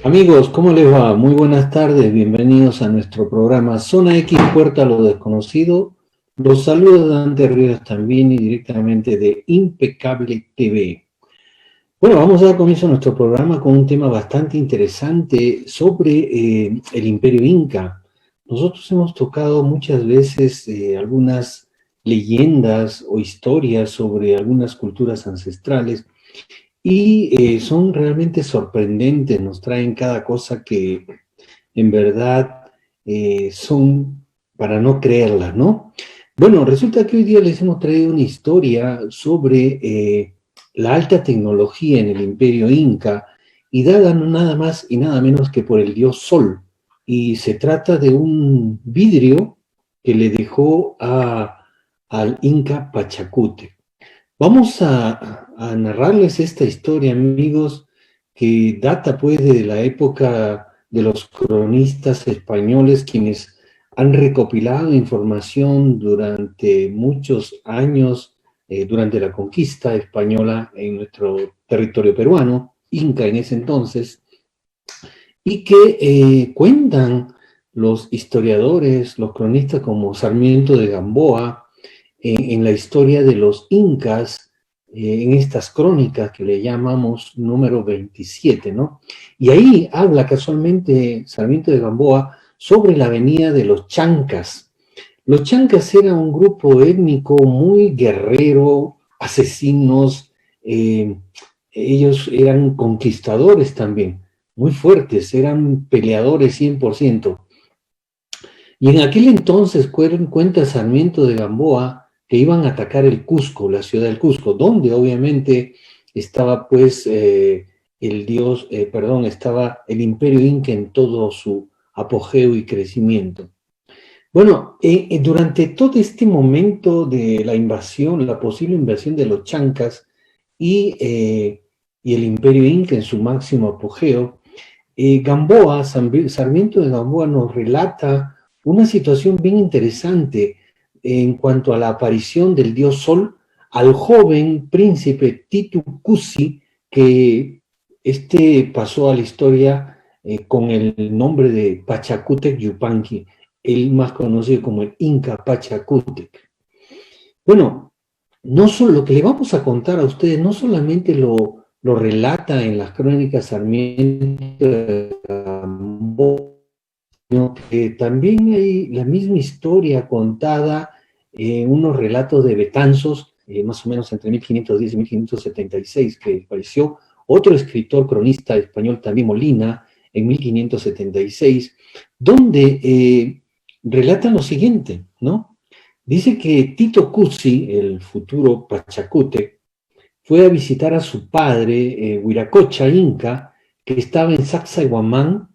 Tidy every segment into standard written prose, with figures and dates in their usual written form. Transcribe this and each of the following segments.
Amigos, ¿cómo les va? Muy buenas tardes, bienvenidos a nuestro programa Zona X, Puerta a lo Desconocido. Los saludos de Dante Ríos también y directamente de Impecable TV. Bueno, vamos a dar comienzo a nuestro programa con un tema bastante interesante sobre el Imperio Inca. Nosotros hemos tocado muchas veces algunas leyendas o historias sobre algunas culturas ancestrales y son realmente sorprendentes, nos traen cada cosa que en verdad son para no creerlas, ¿no? Bueno, resulta que hoy día les hemos traído una historia sobre la alta tecnología en el Imperio Inca y dada nada más y nada menos que por el dios Sol. Y se trata de un vidrio que le dejó al Inca Pachacútec. Vamos a narrarles esta historia, amigos, que data pues de la época de los cronistas españoles, quienes han recopilado información durante muchos años, durante la conquista española en nuestro territorio peruano, Inca en ese entonces, y que cuentan los historiadores, los cronistas como Sarmiento de Gamboa, en la historia de los incas, en estas crónicas que le llamamos número 27, ¿no? Y ahí habla casualmente Sarmiento de Gamboa sobre la venida de los chancas. Los chancas eran un grupo étnico muy guerrero, asesinos, ellos eran conquistadores también, muy fuertes, eran peleadores 100%. Y en aquel entonces cuenta Sarmiento de Gamboa que iban a atacar el Cusco, la ciudad del Cusco, donde obviamente estaba pues estaba el Imperio Inca en todo su apogeo y crecimiento. Bueno, durante todo este momento de la invasión, la posible invasión de los chancas y el Imperio Inca en su máximo apogeo, Sarmiento de Gamboa nos relata una situación bien interesante en cuanto a la aparición del dios Sol al joven príncipe Titu Cusi, que pasó a la historia con el nombre de Pachacútec Yupanqui, el más conocido como el Inca Pachacútec. Bueno, no solo lo que le vamos a contar a ustedes, no solamente lo relata en las crónicas Sarmiento de Gamboa, sino que también hay la misma historia contada en unos relatos de Betanzos, más o menos entre 1510 y 1576, que apareció otro escritor cronista español, también Molina, en 1576, donde relatan lo siguiente, ¿no? Dice que Tito Cusi, el futuro Pachacútec, fue a visitar a su padre, Huiracocha Inca, que estaba en Sacsayhuamán,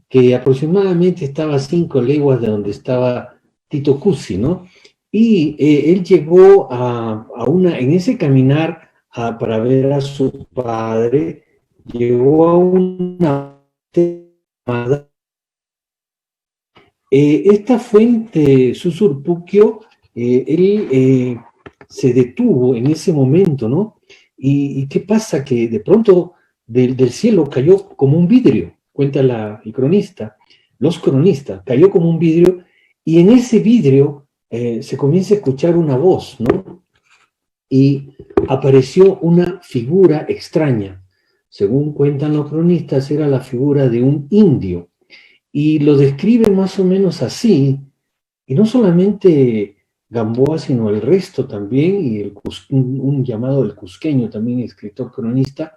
que aproximadamente estaba a 5 leguas de donde estaba Tito Cusi, ¿no? Y él llegó en ese caminar para ver a su padre, llegó a una esta fuente, Susurpuquio, él se detuvo en ese momento, ¿no? ¿Y qué pasa? Que de pronto del cielo cayó como un vidrio, cuenta el cronista, los cronistas, cayó como un vidrio, y en ese vidrio se comienza a escuchar una voz, ¿no? Y apareció una figura extraña. Según cuentan los cronistas, era la figura de un indio, y lo describe más o menos así, y no solamente Gamboa, sino el resto también, y un llamado el cusqueño, también escritor cronista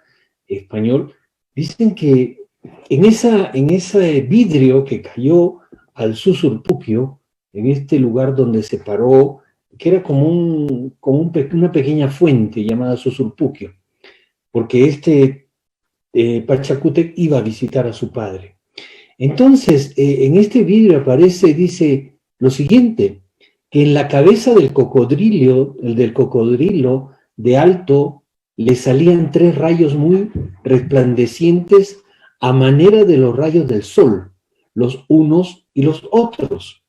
español, dicen que en ese vidrio que cayó al Susurpuquio, en este lugar donde se paró, que era como una pequeña fuente llamada Susurpuquio, porque Pachacútec iba a visitar a su padre. Entonces, en este vidrio aparece, dice lo siguiente, que en la cabeza del cocodrilo de alto, le salían 3 rayos muy resplandecientes a manera de los rayos del sol, los unos y los otros.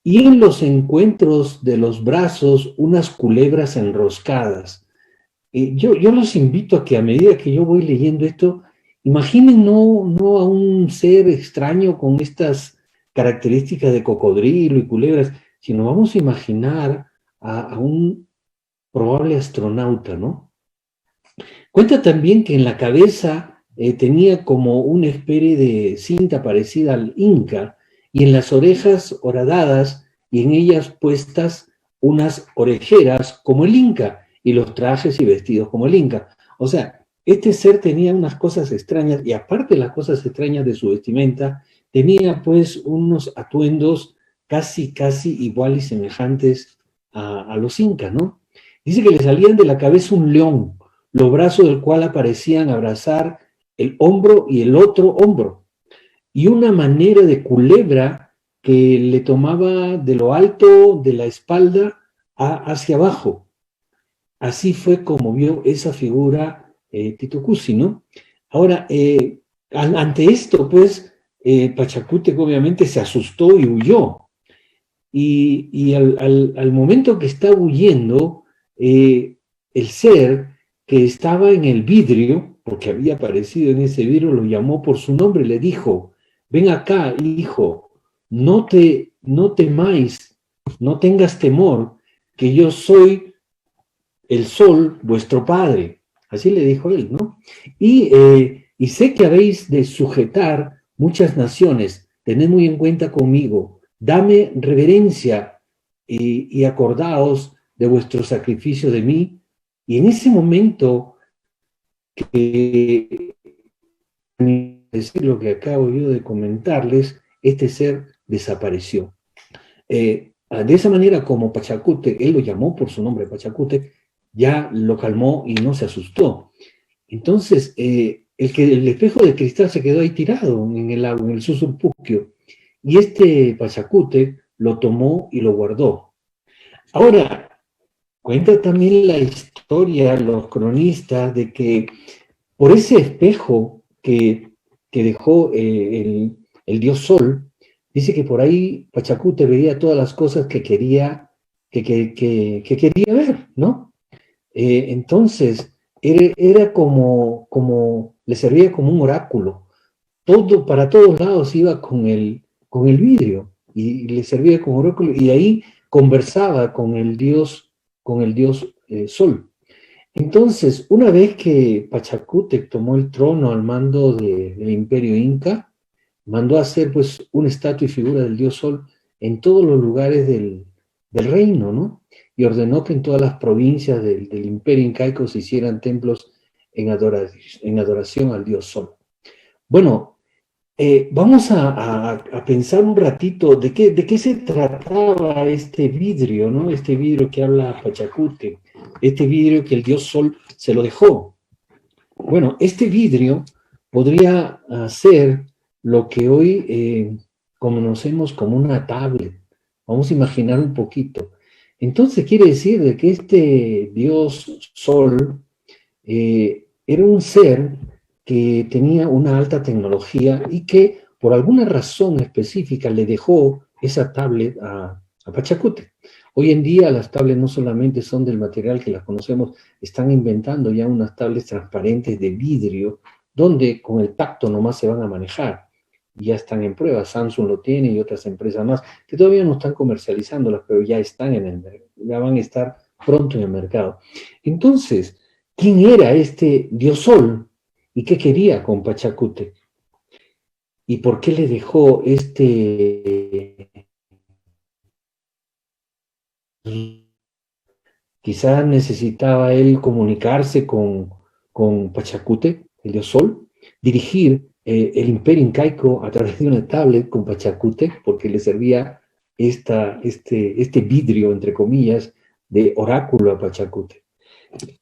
Y en los encuentros de los brazos, unas culebras enroscadas. Yo los invito a que a medida que yo voy leyendo esto, Imaginen no a un ser extraño con estas características de cocodrilo y culebras, sino vamos a imaginar a un probable astronauta, ¿no? Cuenta también que en la cabeza tenía como una especie de cinta parecida al Inca, y en las orejas horadadas y en ellas puestas unas orejeras como el Inca, y los trajes y vestidos como el Inca. O sea, este ser tenía unas cosas extrañas, y aparte de las cosas extrañas de su vestimenta, tenía pues unos atuendos casi igual y semejantes a los incas, ¿no? Dice que le salían de la cabeza un león, los brazos del cual aparecían abrazar el hombro y el otro hombro, y una manera de culebra que le tomaba de lo alto de la espalda hacia abajo. Así fue como vio esa figura Tito Cusi, ¿no? Ahora, ante esto, pues, Pachacútec obviamente se asustó y huyó. Y al momento que está huyendo, el ser que estaba en el vidrio, porque había aparecido en ese vidrio, lo llamó por su nombre, le dijo: ven acá, hijo, no temáis, no tengas temor, que yo soy el sol, vuestro padre. Así le dijo él, ¿no? Y sé que habéis de sujetar muchas naciones, tened muy en cuenta conmigo, dame reverencia y acordaos de vuestro sacrificio de mí. Y en ese momento que decir lo que acabo yo de comentarles, este ser desapareció. De esa manera, como Pachacútec, él lo llamó por su nombre, Pachacútec, ya lo calmó y no se asustó. Entonces, el espejo de cristal se quedó ahí tirado en el agua, en el Susurpuquio, y este Pachacútec lo tomó y lo guardó. Ahora, cuenta también la historia, los cronistas, de que por ese espejo que dejó el dios Sol, dice que por ahí Pachacútec veía todas las cosas que quería, que quería ver, ¿no? Entonces, era como, le servía como un oráculo. Todo, para todos lados iba con el vidrio, y le servía como oráculo, y ahí conversaba con el dios Sol. Entonces, una vez que Pachacútec tomó el trono al mando del imperio inca, mandó a hacer pues una estatua y figura del dios Sol en todos los lugares del reino, ¿no? Y ordenó que en todas las provincias del imperio incaico se hicieran templos en adoración al dios Sol. Bueno, vamos a pensar un ratito de qué se trataba este vidrio, ¿no? Este vidrio que habla Pachacútec, este vidrio que el dios Sol se lo dejó. Bueno, este vidrio podría ser lo que hoy conocemos como una tablet. Vamos a imaginar un poquito. Entonces quiere decir de que este dios Sol era un ser que tenía una alta tecnología y que por alguna razón específica le dejó esa tablet a Pachacútec. Hoy en día las tablets no solamente son del material que las conocemos, están inventando ya unas tablets transparentes de vidrio, donde con el tacto nomás se van a manejar. Ya están en prueba, Samsung lo tiene y otras empresas más, que todavía no están comercializándolas, pero ya están ya van a estar pronto en el mercado. Entonces, ¿quién era este dios Sol y qué quería con Pachacútec? ¿Y por qué le dejó quizá necesitaba él comunicarse con Pachacútec, el dios Sol, dirigir el imperio incaico a través de una tablet con Pachacútec, porque le servía este vidrio, entre comillas, de oráculo a Pachacútec.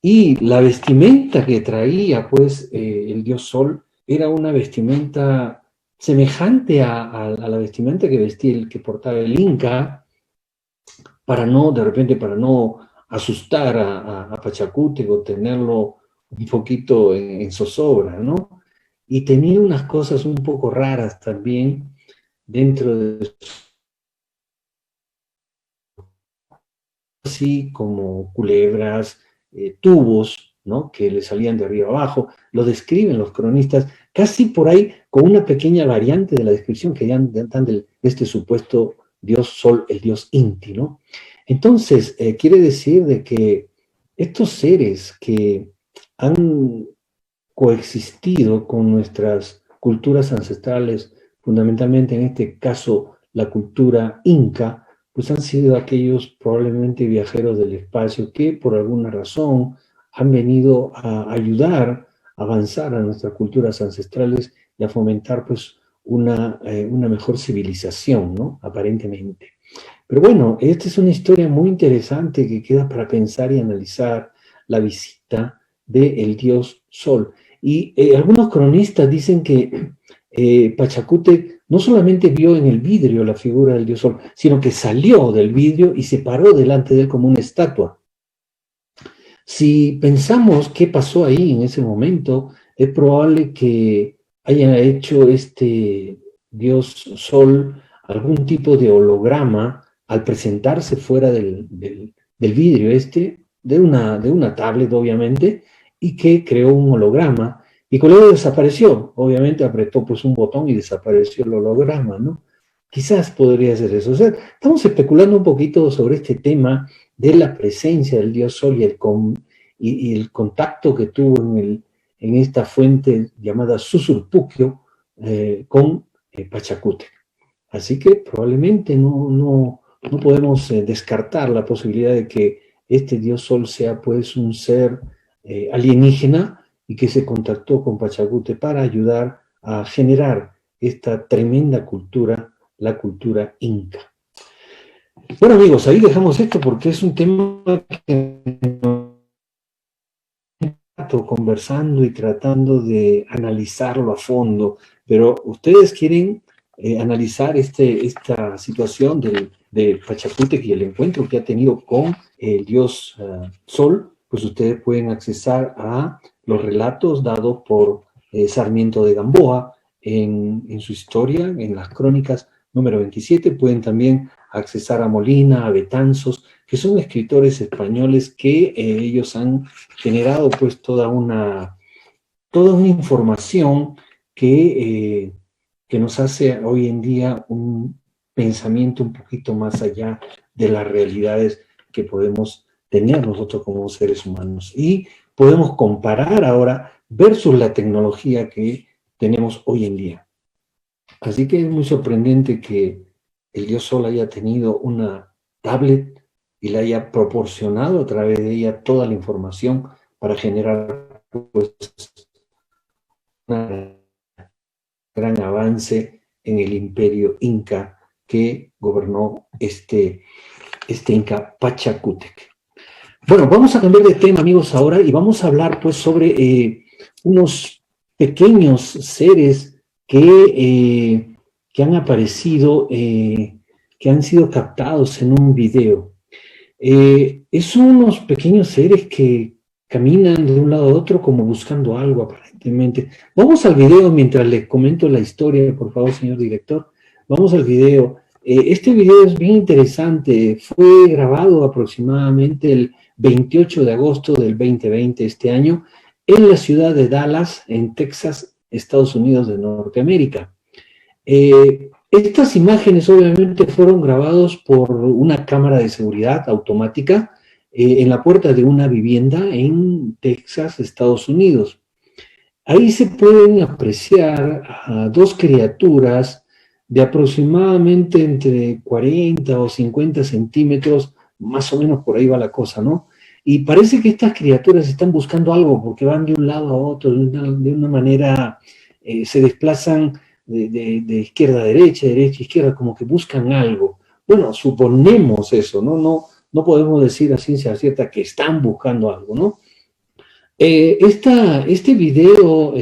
Y la vestimenta que traía, pues, el dios Sol, era una vestimenta semejante a la vestimenta que vestía que portaba el Inca, para no asustar a Pachacútec o tenerlo un poquito en zozobra, ¿no? Y tenía unas cosas un poco raras también dentro de así como culebras, tubos, ¿no? Que le salían de arriba abajo, lo describen los cronistas, casi por ahí con una pequeña variante de la descripción que dan de este supuesto dios Sol, el dios Inti, ¿no? Entonces, quiere decir de que estos seres que han coexistido con nuestras culturas ancestrales, fundamentalmente en este caso la cultura inca, pues han sido aquellos probablemente viajeros del espacio que por alguna razón han venido a ayudar a avanzar a nuestras culturas ancestrales y a fomentar pues una mejor civilización, ¿no? Aparentemente. Pero bueno, esta es una historia muy interesante que queda para pensar y analizar la visita del dios Sol. Y algunos cronistas dicen que Pachacútec no solamente vio en el vidrio la figura del dios Sol, sino que salió del vidrio y se paró delante de él como una estatua. Si pensamos qué pasó ahí en ese momento, es probable que haya hecho este dios Sol algún tipo de holograma al presentarse fuera del vidrio de una tablet obviamente, y que creó un holograma, y luego desapareció, obviamente apretó pues un botón y desapareció el holograma, ¿no? Quizás podría ser eso. O sea, estamos especulando un poquito sobre este tema de la presencia del dios Sol y el contacto que tuvo en esta fuente llamada Susurpuquio con Pachacútec. Así que probablemente no podemos descartar la posibilidad de que este dios Sol sea pues un ser alienígena y que se contactó con Pachacútec para ayudar a generar esta tremenda cultura, la cultura inca. Bueno amigos, ahí dejamos esto porque es un tema que conversando y tratando de analizarlo a fondo, pero ustedes quieren analizar esta situación de Pachacútec y el encuentro que ha tenido con el dios Sol, pues ustedes pueden accesar a los relatos dados por Sarmiento de Gamboa en su historia, en las crónicas número 27. Pueden también accesar a Molina, a Betanzos, que son escritores españoles que ellos han generado pues toda una información que nos hace hoy en día un pensamiento un poquito más allá de las realidades que podemos tener nosotros como seres humanos. Y podemos comparar ahora versus la tecnología que tenemos hoy en día. Así que es muy sorprendente que el dios Sol haya tenido una tablet y le haya proporcionado a través de ella toda la información para generar pues, un gran avance en el imperio inca que gobernó este inca Pachacútec. Bueno, vamos a cambiar de tema, amigos, ahora, y vamos a hablar pues sobre unos pequeños seres que han aparecido, que han sido captados en un video. Son unos pequeños seres que caminan de un lado a otro como buscando algo aparentemente. Vamos al video mientras les comento la historia, por favor, señor director. Vamos al video. Este video es bien interesante. Fue grabado aproximadamente el 28 de agosto del 2020, este año, en la ciudad de Dallas, en Texas, Estados Unidos de Norteamérica. Estas imágenes obviamente fueron grabadas por una cámara de seguridad automática en la puerta de una vivienda en Texas, Estados Unidos. Ahí se pueden apreciar a dos criaturas de aproximadamente entre 40 o 50 centímetros, más o menos por ahí va la cosa, ¿no? Y parece que estas criaturas están buscando algo porque van de un lado a otro, de una manera, se desplazan de izquierda a derecha, derecha a izquierda, como que buscan algo. Bueno, suponemos eso, ¿no? No podemos decir a ciencia cierta que están buscando algo, ¿no? Este video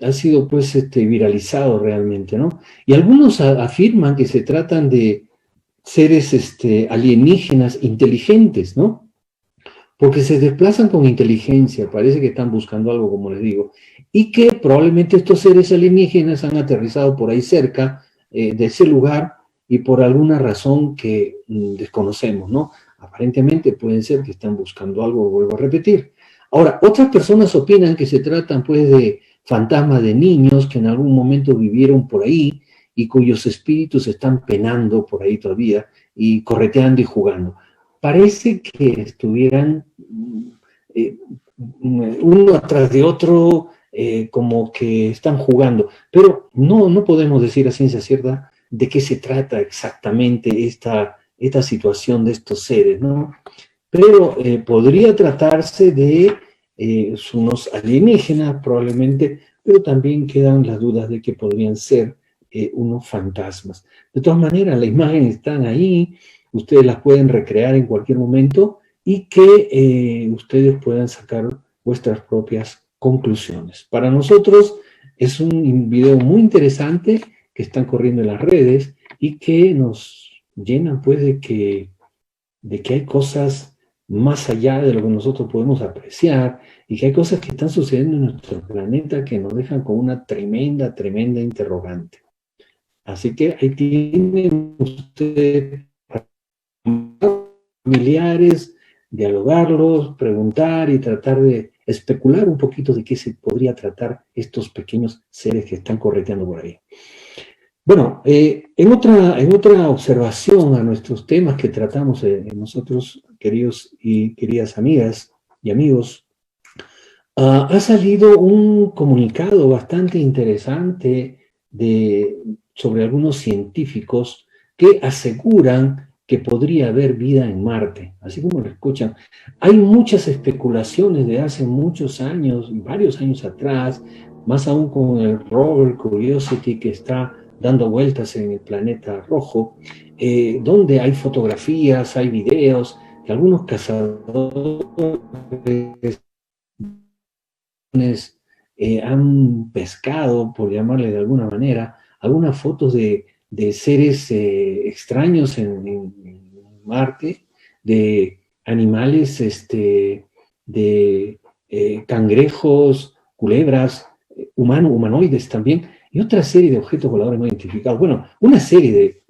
ha sido pues viralizado realmente, ¿no? Y algunos afirman que se tratan de seres alienígenas inteligentes, ¿no? Porque se desplazan con inteligencia, parece que están buscando algo, como les digo, y que probablemente estos seres alienígenas han aterrizado por ahí cerca de ese lugar y por alguna razón que desconocemos, ¿no? Aparentemente pueden ser que están buscando algo, vuelvo a repetir. Ahora, otras personas opinan que se tratan pues de fantasmas de niños que en algún momento vivieron por ahí y cuyos espíritus están penando por ahí todavía y correteando y jugando. Parece que estuvieran uno atrás de otro, como que están jugando, pero no podemos decir a ciencia cierta de qué se trata exactamente esta situación de estos seres, ¿no? Pero podría tratarse de unos alienígenas probablemente, pero también quedan las dudas de que podrían ser unos fantasmas. De todas maneras, las imágenes están ahí, ustedes las pueden recrear en cualquier momento y que ustedes puedan sacar vuestras propias conclusiones. Para nosotros es un video muy interesante que están corriendo en las redes y que nos llenan pues de que hay cosas más allá de lo que nosotros podemos apreciar y que hay cosas que están sucediendo en nuestro planeta que nos dejan con una tremenda interrogante. Así que ahí tienen ustedes familiares, dialogarlos, preguntar y tratar de especular un poquito de qué se podría tratar estos pequeños seres que están correteando por ahí. Bueno, en otra observación a nuestros temas que tratamos nosotros, queridos y queridas amigas y amigos, ha salido un comunicado bastante interesante sobre algunos científicos que aseguran que podría haber vida en Marte, así como lo escuchan. Hay muchas especulaciones de hace muchos años, varios años atrás, más aún con el rover Curiosity que está dando vueltas en el planeta rojo, donde hay fotografías, hay videos, que algunos cazadores han pescado, por llamarle de alguna manera, algunas fotos de seres extraños en Marte, de animales, de cangrejos, culebras, humanoides también, y otra serie de objetos voladores no identificados. Bueno, una serie de,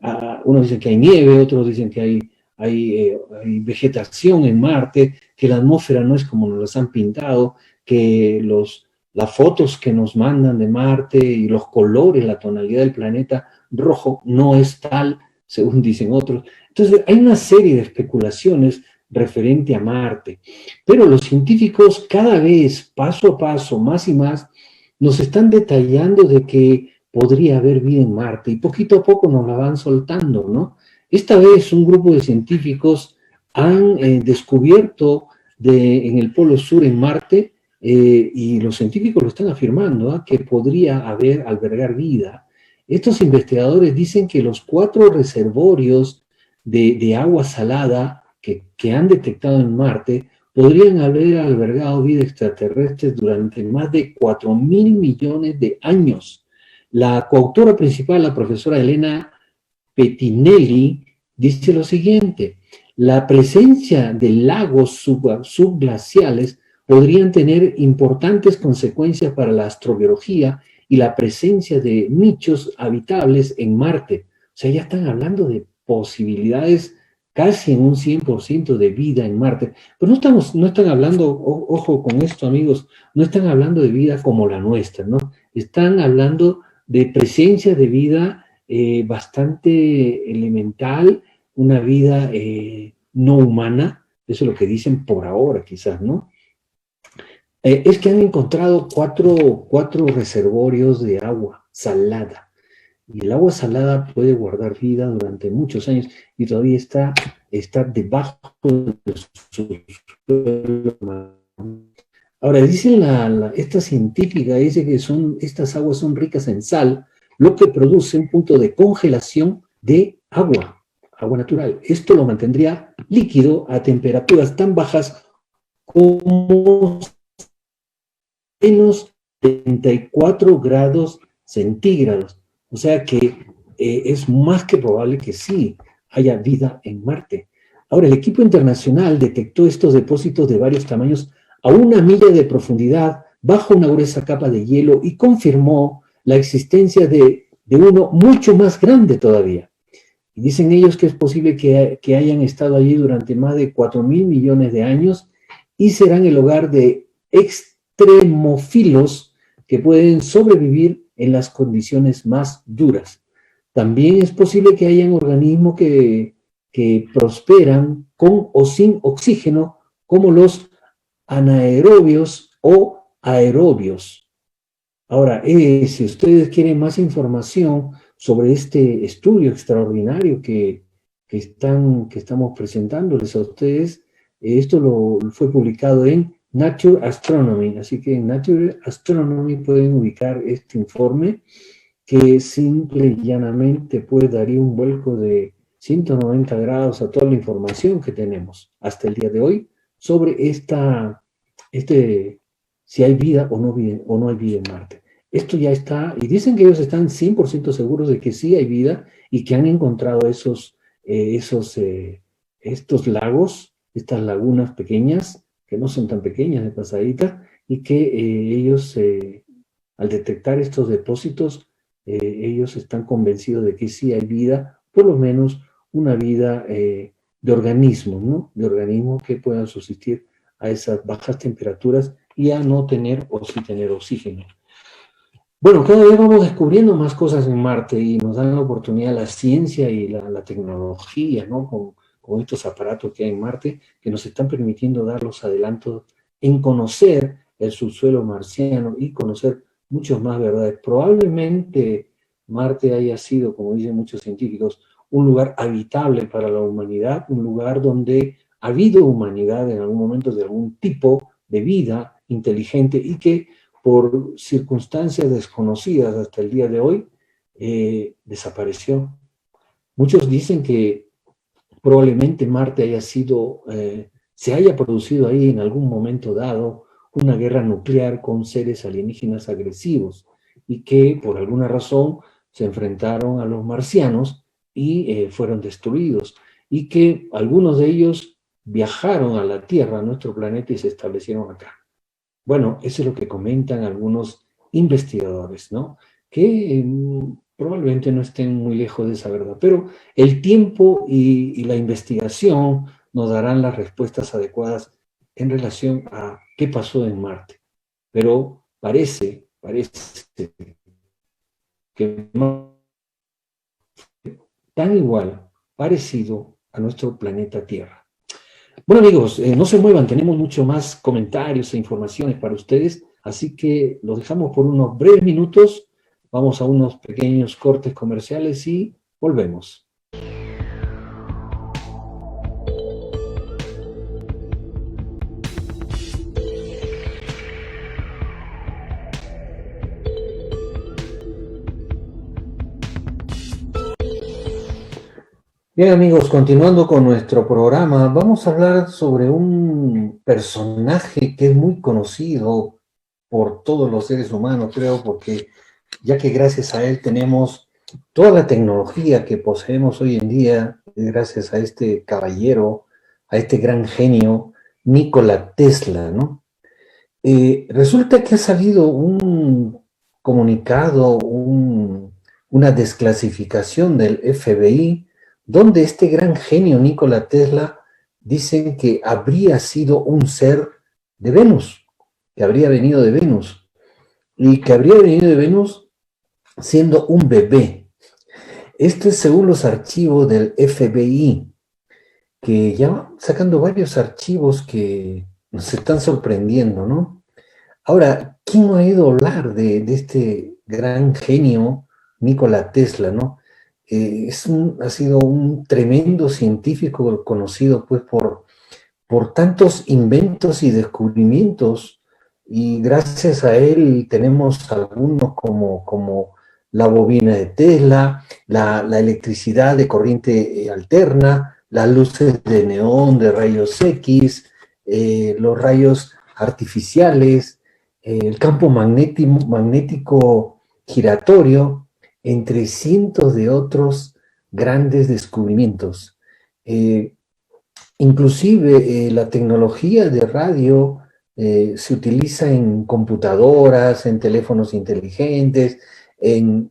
unos dicen que hay nieve, otros dicen que hay vegetación en Marte, que la atmósfera no es como nos las han pintado, que las fotos que nos mandan de Marte y los colores, la tonalidad del planeta rojo no es tal, según dicen otros. Entonces, hay una serie de especulaciones referente a Marte, pero los científicos cada vez, paso a paso, más y más, nos están detallando de que podría haber vida en Marte y poquito a poco nos la van soltando, ¿no? Esta vez un grupo de científicos han descubierto en el Polo Sur, en Marte, y los científicos lo están afirmando, que podría albergar vida. Estos investigadores dicen que los 4 reservorios de agua salada que han detectado en Marte podrían haber albergado vida extraterrestre durante más de 4.000 millones de años. La coautora principal, la profesora Elena Pettinelli, dice lo siguiente: la presencia de lagos subglaciales podrían tener importantes consecuencias para la astrobiología y la presencia de nichos habitables en Marte. O sea, ya están hablando de posibilidades casi en un 100% de vida en Marte. Pero no están hablando, ojo con esto, amigos, no están hablando de vida como la nuestra, ¿no? Están hablando de presencia de vida bastante elemental, una vida no humana, eso es lo que dicen por ahora quizás, ¿no? Es que han encontrado cuatro reservorios de agua salada. Y el agua salada puede guardar vida durante muchos años y todavía está debajo del suelo. Ahora, dicen esta científica, dice que estas aguas son ricas en sal, lo que produce un punto de congelación de agua natural. Esto lo mantendría líquido a temperaturas tan bajas como menos 34 grados centígrados. O sea que es más que probable que sí haya vida en Marte. Ahora, el equipo internacional detectó estos depósitos de varios tamaños a 1 milla de profundidad bajo una gruesa capa de hielo y confirmó la existencia de uno mucho más grande todavía. Y dicen ellos que es posible que hayan estado allí durante más de 4.000 millones de años y serán el hogar de extremófilos que pueden sobrevivir en las condiciones más duras. También es posible que hayan organismos que prosperan con o sin oxígeno, como los anaerobios o aerobios. Ahora, si ustedes quieren más información sobre este estudio extraordinario que estamos presentándoles a ustedes, esto fue publicado en Nature Astronomy, así que en Nature Astronomy pueden ubicar este informe que simple y llanamente pues daría un vuelco de 190 grados a toda la información que tenemos hasta el día de hoy sobre si hay vida o no hay vida en Marte. Esto ya está, y dicen que ellos están 100% seguros de que sí hay vida y que han encontrado estos lagos, estas lagunas pequeñas, que no son tan pequeñas de pasadita, y que ellos, al detectar estos depósitos, ellos están convencidos de que sí hay vida, por lo menos una vida de organismos, ¿no? De organismos que puedan subsistir a esas bajas temperaturas y a no tener o sí tener oxígeno. Bueno, cada vez vamos descubriendo más cosas en Marte y nos dan la oportunidad la ciencia y la tecnología, ¿no? Con estos aparatos que hay en Marte, que nos están permitiendo dar los adelantos en conocer el subsuelo marciano y conocer muchas más verdades. Probablemente Marte haya sido, como dicen muchos científicos, un lugar habitable para la humanidad, un lugar donde ha habido humanidad en algún momento de algún tipo de vida inteligente y que por circunstancias desconocidas hasta el día de hoy desapareció. Muchos dicen que probablemente Marte se haya producido ahí en algún momento dado una guerra nuclear con seres alienígenas agresivos y que por alguna razón se enfrentaron a los marcianos y fueron destruidos, y que algunos de ellos viajaron a la Tierra, a nuestro planeta, y se establecieron acá. Bueno, eso es lo que comentan algunos investigadores, ¿no? Que probablemente no estén muy lejos de esa verdad, pero el tiempo y la investigación nos darán las respuestas adecuadas en relación a qué pasó en Marte. Pero parece que tan igual, parecido a nuestro planeta Tierra. Bueno, amigos, no se muevan, tenemos mucho más comentarios e informaciones para ustedes, así que los dejamos por unos breves minutos, vamos a unos pequeños cortes comerciales y volvemos. Bien, amigos, continuando con nuestro programa, vamos a hablar sobre un personaje que es muy conocido por todos los seres humanos, creo, porque ya que gracias a él tenemos toda la tecnología que poseemos hoy en día, gracias a este caballero, a este gran genio, Nikola Tesla, ¿no? Resulta que ha salido un comunicado, una desclasificación del FBI, donde este gran genio Nikola Tesla dicen que habría sido un ser de Venus, que habría venido de Venus, y que habría venido de Venus siendo un bebé. Esto es según los archivos del FBI, que ya van sacando varios archivos que nos están sorprendiendo, ¿no? Ahora, ¿quién no ha ido a hablar de este gran genio Nikola Tesla, ¿no? Ha sido un tremendo científico conocido pues por tantos inventos y descubrimientos, y gracias a él tenemos algunos como la bobina de Tesla, la electricidad de corriente alterna, las luces de neón de rayos X, los rayos artificiales, el campo magnético giratorio, entre cientos de otros grandes descubrimientos. Inclusive la tecnología de radio se utiliza en computadoras, en teléfonos inteligentes, en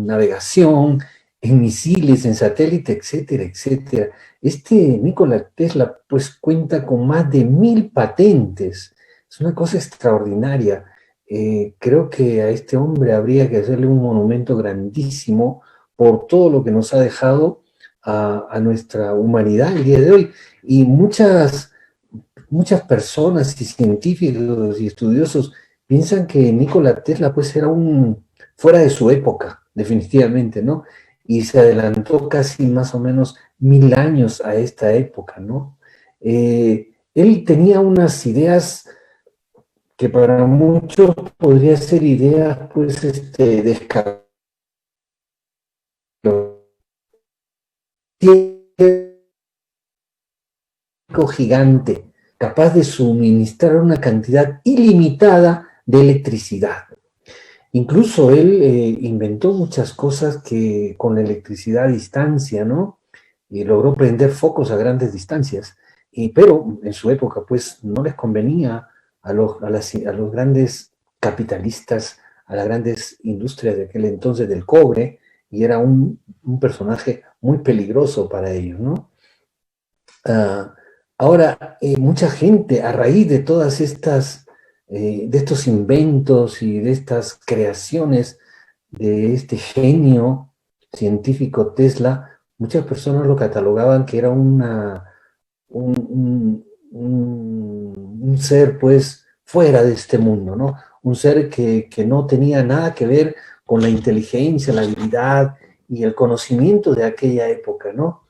navegación, en misiles, en satélite, etcétera, etcétera. Este Nikola Tesla pues cuenta con más de 1000 patentes Es una cosa extraordinaria. Creo que a este hombre habría que hacerle un monumento grandísimo por todo lo que nos ha dejado a nuestra humanidad el día de hoy. Y muchas personas y científicos y estudiosos piensan que Nikola Tesla pues era un fuera de su época, definitivamente, ¿no? Y se adelantó casi más o menos 1000 años a esta época, ¿no? Él tenía unas ideas que para muchos podría ser ideas pues descabelladas, gigante, capaz de suministrar una cantidad ilimitada de electricidad. Incluso él inventó muchas cosas que con la electricidad a distancia, ¿no? Y logró prender focos a grandes distancias. Pero en su época, pues, no les convenía a los grandes capitalistas, a las grandes industrias de aquel entonces del cobre, y era un personaje muy peligroso para ellos, ¿no? Ah, ahora, mucha gente, a raíz de todas estas, de estos inventos y de estas creaciones de este genio científico Tesla, muchas personas lo catalogaban que era un ser, pues, fuera de este mundo, ¿no? Un ser que no tenía nada que ver con la inteligencia, la habilidad y el conocimiento de aquella época, ¿no?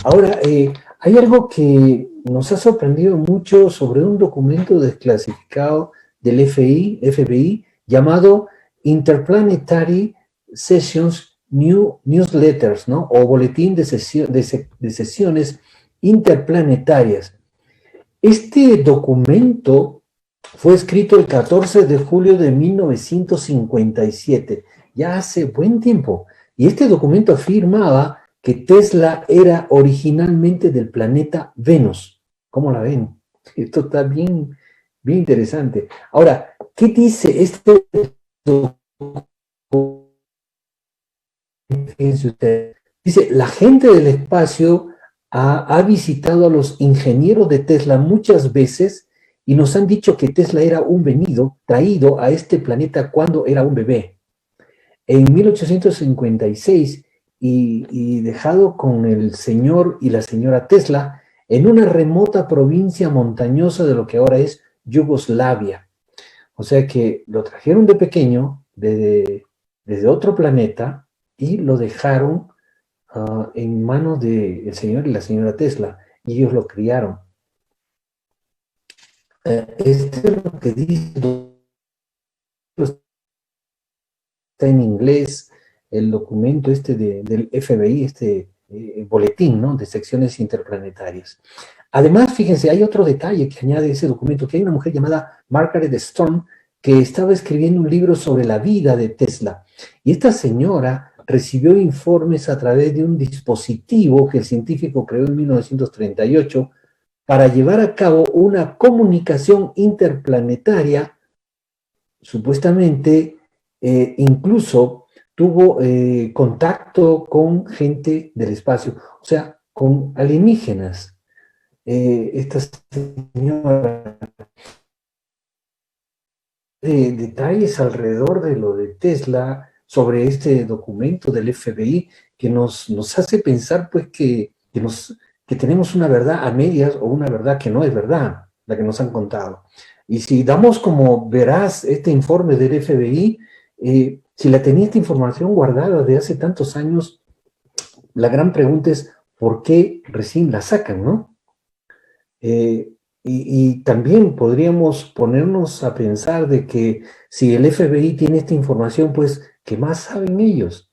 Ahora, hay algo que nos ha sorprendido mucho sobre un documento desclasificado del FBI llamado Interplanetary Sessions Newsletters, ¿no? O boletín de sesiones interplanetarias. Este documento fue escrito el 14 de julio de 1957, ya hace buen tiempo, y este documento afirmaba que Tesla era originalmente del planeta Venus. ¿Cómo la ven? Esto está bien, bien interesante. Ahora, ¿qué dice este documento? Fíjense ustedes. Dice, la gente del espacio ha visitado a los ingenieros de Tesla muchas veces y nos han dicho que Tesla era un venido, traído a este planeta cuando era un bebé. En 1856 y dejado con el señor y la señora Tesla en una remota provincia montañosa de lo que ahora es Yugoslavia. O sea que lo trajeron de pequeño desde otro planeta y lo dejaron en manos del señor y la señora Tesla, y ellos lo criaron. Este es lo que dice, está en inglés, el documento del FBI, boletín, ¿no? De secciones interplanetarias. Además, fíjense, hay otro detalle que añade ese documento, que hay una mujer llamada Margaret Stone que estaba escribiendo un libro sobre la vida de Tesla. Y esta señora recibió informes a través de un dispositivo que el científico creó en 1938 para llevar a cabo una comunicación interplanetaria, supuestamente incluso tuvo contacto con gente del espacio, o sea, con alienígenas. Esta señora, detalles alrededor de lo de Tesla, sobre este documento del FBI, que nos hace pensar pues que tenemos una verdad a medias o una verdad que no es verdad, la que nos han contado. Y si damos como veraz este informe del FBI, si la tenía esta información guardada de hace tantos años, la gran pregunta es, ¿por qué recién la sacan, no? Y también podríamos ponernos a pensar de que si el FBI tiene esta información, pues, ¿qué más saben ellos?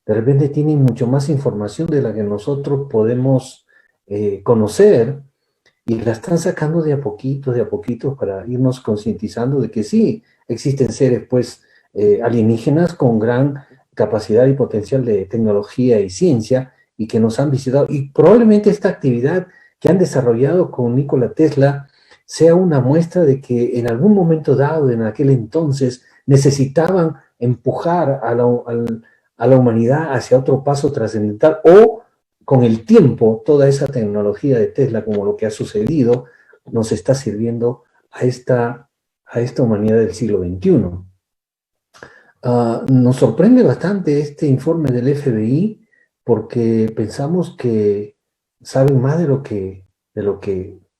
De repente tienen mucho más información de la que nosotros podemos conocer, y la están sacando de a poquito para irnos concientizando de que sí, existen seres, pues, alienígenas con gran capacidad y potencial de tecnología y ciencia y que nos han visitado. Y probablemente esta actividad que han desarrollado con Nikola Tesla sea una muestra de que en algún momento dado, en aquel entonces, necesitaban empujar a la humanidad hacia otro paso trascendental, o con el tiempo toda esa tecnología de Tesla, como lo que ha sucedido, nos está sirviendo a esta a esta humanidad del siglo XXI. Nos sorprende bastante este informe del FBI porque pensamos que saben más de lo que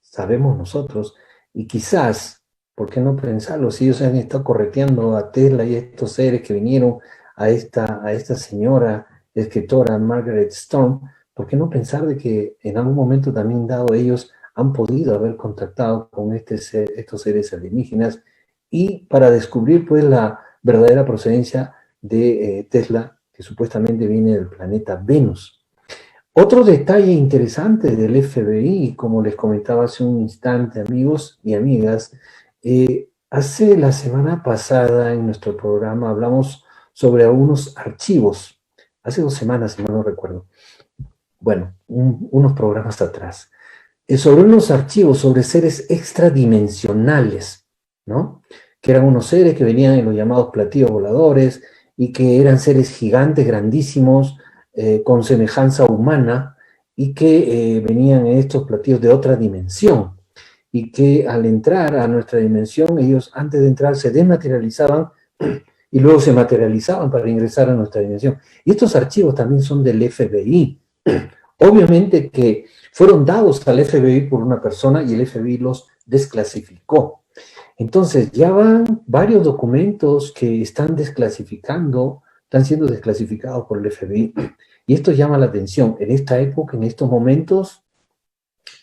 sabemos nosotros. Y quizás, ¿por qué no pensarlo? Si ellos han estado correteando a Tesla y a estos seres que vinieron a esta señora escritora Margaret Stone, ¿por qué no pensar de que en algún momento también dado ellos han podido haber contactado con estos seres alienígenas y para descubrir pues la verdadera procedencia de Tesla, que supuestamente viene del planeta Venus? Otro detalle interesante del FBI, como les comentaba hace un instante, amigos y amigas, hace la semana pasada en nuestro programa hablamos sobre algunos archivos, hace 2 semanas, si mal no recuerdo, bueno, unos programas atrás, sobre unos archivos sobre seres extradimensionales, ¿no? Que eran unos seres que venían en los llamados platillos voladores y que eran seres gigantes, grandísimos, con semejanza humana y que venían en estos platillos de otra dimensión y que al entrar a nuestra dimensión, ellos antes de entrar se desmaterializaban y luego se materializaban para ingresar a nuestra dimensión. Y estos archivos también son del FBI. Obviamente que fueron dados al FBI por una persona y el FBI los desclasificó. Entonces, ya van varios documentos que están están siendo desclasificados por el FBI. Y esto llama la atención en esta época, en estos momentos,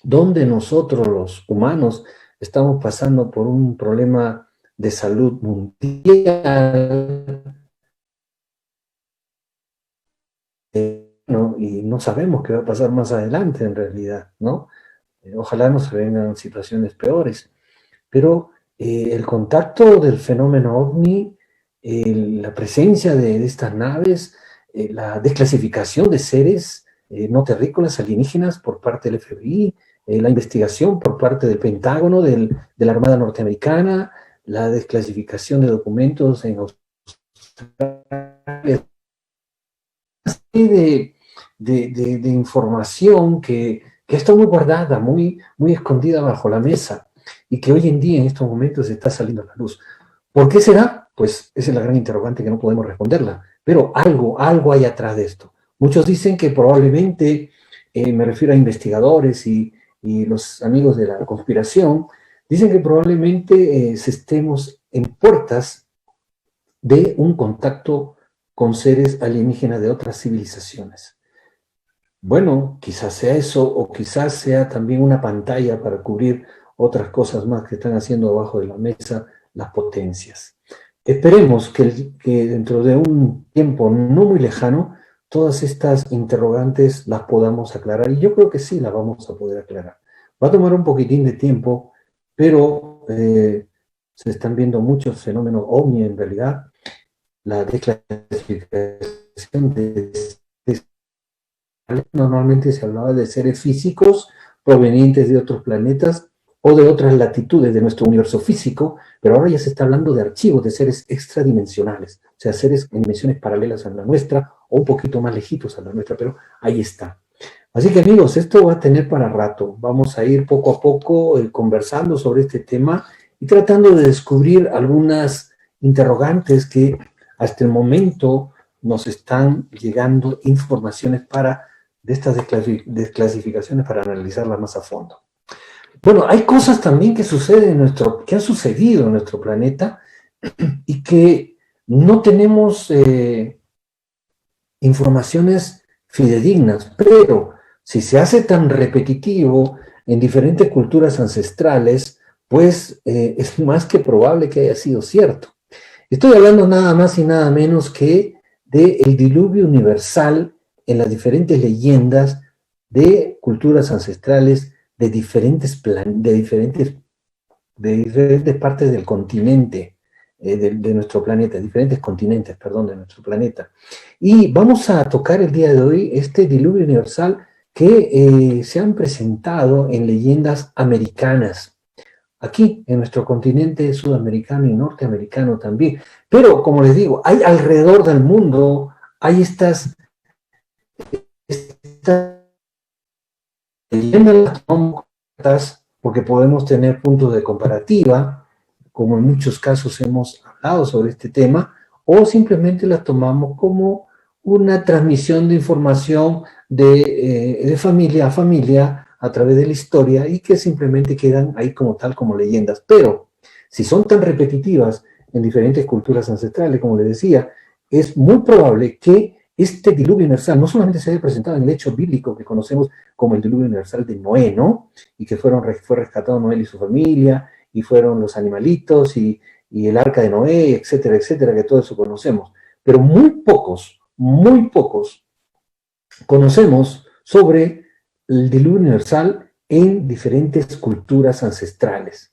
donde nosotros los humanos estamos pasando por un problema de salud mundial, ¿no? Y no sabemos qué va a pasar más adelante en realidad, ¿no? Ojalá no se vengan situaciones peores, pero el contacto del fenómeno OVNI, la presencia de estas naves, la desclasificación de seres no terrícolas alienígenas por parte del FBI, la investigación por parte del Pentágono, de la Armada Norteamericana, la desclasificación de documentos en Australia, de información que está muy guardada, muy escondida bajo la mesa y que hoy en día en estos momentos está saliendo a la luz. ¿Por qué será? Pues esa es la gran interrogante que no podemos responderla, pero algo hay atrás de esto. Muchos dicen que probablemente, me refiero a investigadores y los amigos de la conspiración, dicen que probablemente estemos en puertas de un contacto con seres alienígenas de otras civilizaciones. Bueno, quizás sea eso, o quizás sea también una pantalla para cubrir otras cosas más que están haciendo abajo de la mesa las potencias. Esperemos que dentro de un tiempo no muy lejano, todas estas interrogantes las podamos aclarar, y yo creo que sí las vamos a poder aclarar. Va a tomar un poquitín de tiempo, pero se están viendo muchos fenómenos ovni en realidad. La desclasificación de normalmente se hablaba de seres físicos provenientes de otros planetas o de otras latitudes de nuestro universo físico, pero ahora ya se está hablando de archivos de seres extradimensionales, o sea, seres en dimensiones paralelas a la nuestra o un poquito más lejitos a la nuestra, pero ahí está. Así que amigos, esto va a tener para rato. Vamos a ir poco a poco conversando sobre este tema y tratando de descubrir algunas interrogantes que hasta el momento nos están llegando informaciones de estas desclasificaciones para analizarlas más a fondo. Bueno, hay cosas también que que han sucedido en nuestro planeta y que no tenemos informaciones fidedignas, pero si se hace tan repetitivo en diferentes culturas ancestrales, pues es más que probable que haya sido cierto. Estoy hablando nada más y nada menos que del diluvio universal en las diferentes leyendas de culturas ancestrales de diferentes partes del continente, de nuestro planeta, diferentes continentes, perdón, de nuestro planeta. Y vamos a tocar el día de hoy este diluvio universal que se han presentado en leyendas americanas, aquí en nuestro continente sudamericano y norteamericano también. Pero, como les digo, hay alrededor del mundo, hay estas leyendas, porque podemos tener puntos de comparativa, como en muchos casos hemos hablado sobre este tema, o simplemente las tomamos como una transmisión de información de familia a familia a través de la historia y que simplemente quedan ahí como tal, como leyendas. Pero si son tan repetitivas en diferentes culturas ancestrales, como les decía, es muy probable que este diluvio universal no solamente se haya presentado en el hecho bíblico que conocemos como el diluvio universal de Noé, ¿no? Y que fue rescatado Noé y su familia, y fueron los animalitos, y el arca de Noé, etcétera, etcétera, que todo eso conocemos. Pero muy pocos conocemos sobre el diluvio universal en diferentes culturas ancestrales.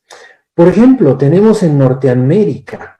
Por ejemplo, tenemos en Norteamérica,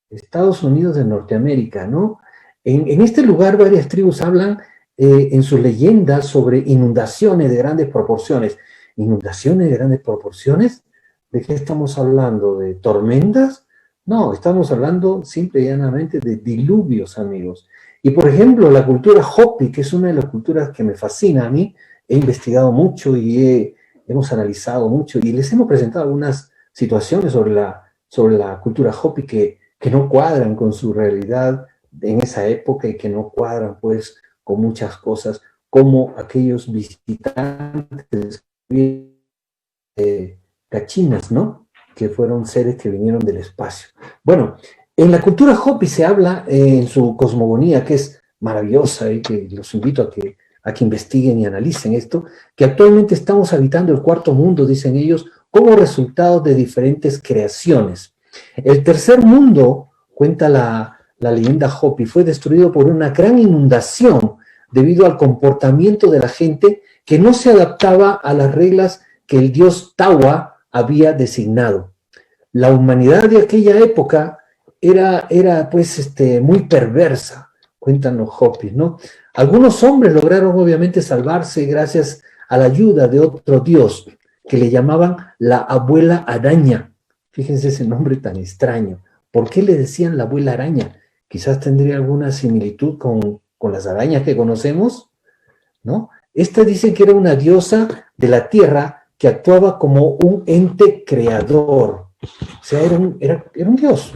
Estados Unidos de Norteamérica, ¿no? En este lugar varias tribus hablan en sus leyendas sobre inundaciones de grandes proporciones. ¿Inundaciones de grandes proporciones? ¿De qué estamos hablando? ¿De tormentas? No, estamos hablando simple y llanamente de diluvios, amigos. Y por ejemplo, la cultura Hopi, que es una de las culturas que me fascina a mí, he investigado mucho y hemos analizado mucho y les hemos presentado algunas situaciones sobre la cultura Hopi que no cuadran con su realidad en esa época y que no cuadran pues con muchas cosas como aquellos visitantes cachinas, ¿no? Que fueron seres que vinieron del espacio. Bueno, en la cultura Hopi se habla en su cosmogonía, que es maravillosa y que los invito a que investiguen y analicen esto, que actualmente estamos habitando el cuarto mundo, dicen ellos, como resultado de diferentes creaciones. El tercer mundo, cuenta la leyenda Hopi, fue destruido por una gran inundación debido al comportamiento de la gente que no se adaptaba a las reglas que el dios Tawa había designado. La humanidad de aquella época era pues muy perversa, cuentan los Hopis, ¿no? Algunos hombres lograron obviamente salvarse gracias a la ayuda de otro dios que le llamaban la abuela araña. Fíjense ese nombre tan extraño. ¿Por qué le decían la abuela araña? Quizás tendría alguna similitud con las arañas que conocemos, ¿no? Esta dicen que era una diosa de la tierra que actuaba como un ente creador. O sea, era un dios,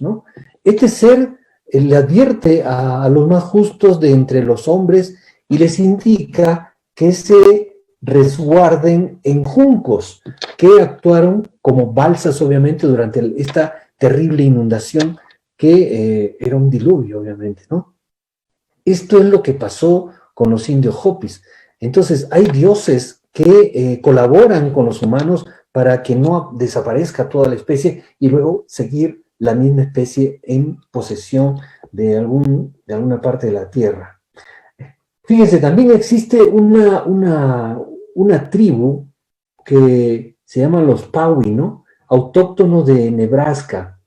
¿no? Este ser le advierte a los más justos de entre los hombres y les indica que se resguarden en juncos, que actuaron como balsas, obviamente, durante esta terrible inundación que era un diluvio, obviamente, ¿no? Esto es lo que pasó con los indios Hopis. Entonces, hay dioses que colaboran con los humanos para que no desaparezca toda la especie y luego seguir la misma especie en posesión de alguna parte de la tierra. Fíjense, también existe una tribu que se llama los Paui, ¿no? Autóctonos de Nebraska.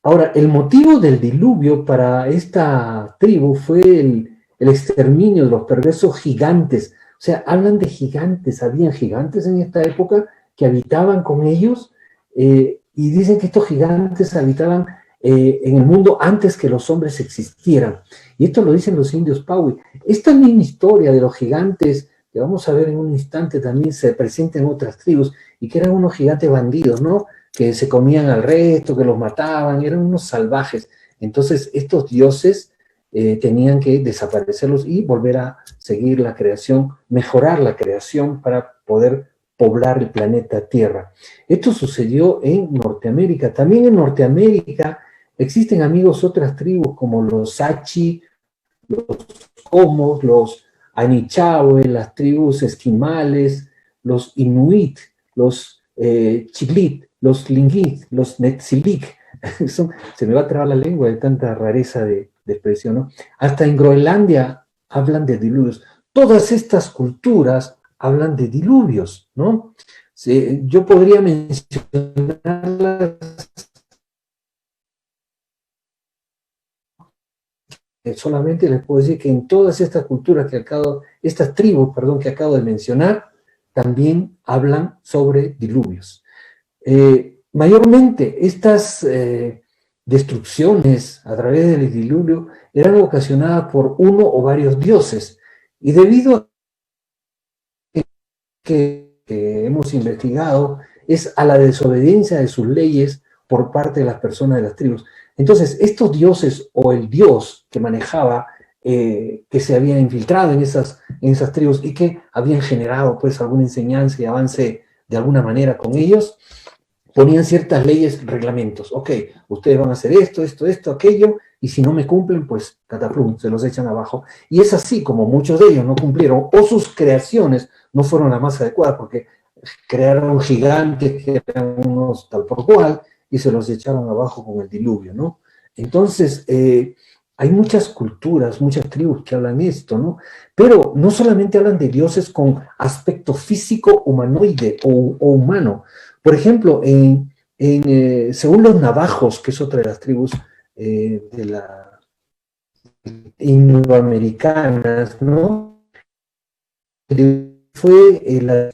Ahora, el motivo del diluvio para esta tribu fue el exterminio de los perversos gigantes. O sea, hablan de gigantes, habían gigantes en esta época que habitaban con ellos y dicen que estos gigantes habitaban en el mundo antes que los hombres existieran. Y esto lo dicen los indios Paui. Esta misma historia de los gigantes, que vamos a ver en un instante, también se presenta en otras tribus y que eran unos gigantes bandidos, ¿no? Que se comían al resto, que los mataban, eran unos salvajes. Entonces, estos dioses tenían que desaparecerlos y volver a seguir la creación, mejorar la creación para poder poblar el planeta Tierra. Esto sucedió en Norteamérica. También en Norteamérica existen, amigos, otras tribus como los Sachi, los Comos, los Anichawe, las tribus esquimales, los Inuit, los Chiglit, los Lingit, los Netzilik. Se me va a trabar la lengua de tanta rareza de expresión, ¿no? Hasta en Groenlandia hablan de diluvios. Todas estas culturas hablan de diluvios, ¿no? Yo podría mencionarlas solamente les puedo decir que en todas estas culturas estas tribus, perdón, que acabo de mencionar, también hablan sobre diluvios. Mayormente estas destrucciones a través del diluvio eran ocasionadas por uno o varios dioses, y debido a que hemos investigado es a la desobediencia de sus leyes por parte de las personas de las tribus. Entonces, estos dioses o el dios que manejaba, que se había infiltrado en esas tribus y que habían generado pues alguna enseñanza y avance de alguna manera con ellos, ponían ciertas leyes, reglamentos. Ok, ustedes van a hacer esto, aquello, y si no me cumplen, pues cataplum, se los echan abajo. Y es así como muchos de ellos no cumplieron, o sus creaciones no fueron las más adecuadas, porque crearon gigantes que eran unos tal por cual, y se los echaron abajo con el diluvio, ¿no? Entonces, hay muchas culturas, muchas tribus que hablan esto, ¿no? Pero no solamente hablan de dioses con aspecto físico, humanoide o humano. Por ejemplo, según los navajos, que es otra de las tribus de la indoamericanas, ¿no? Fue la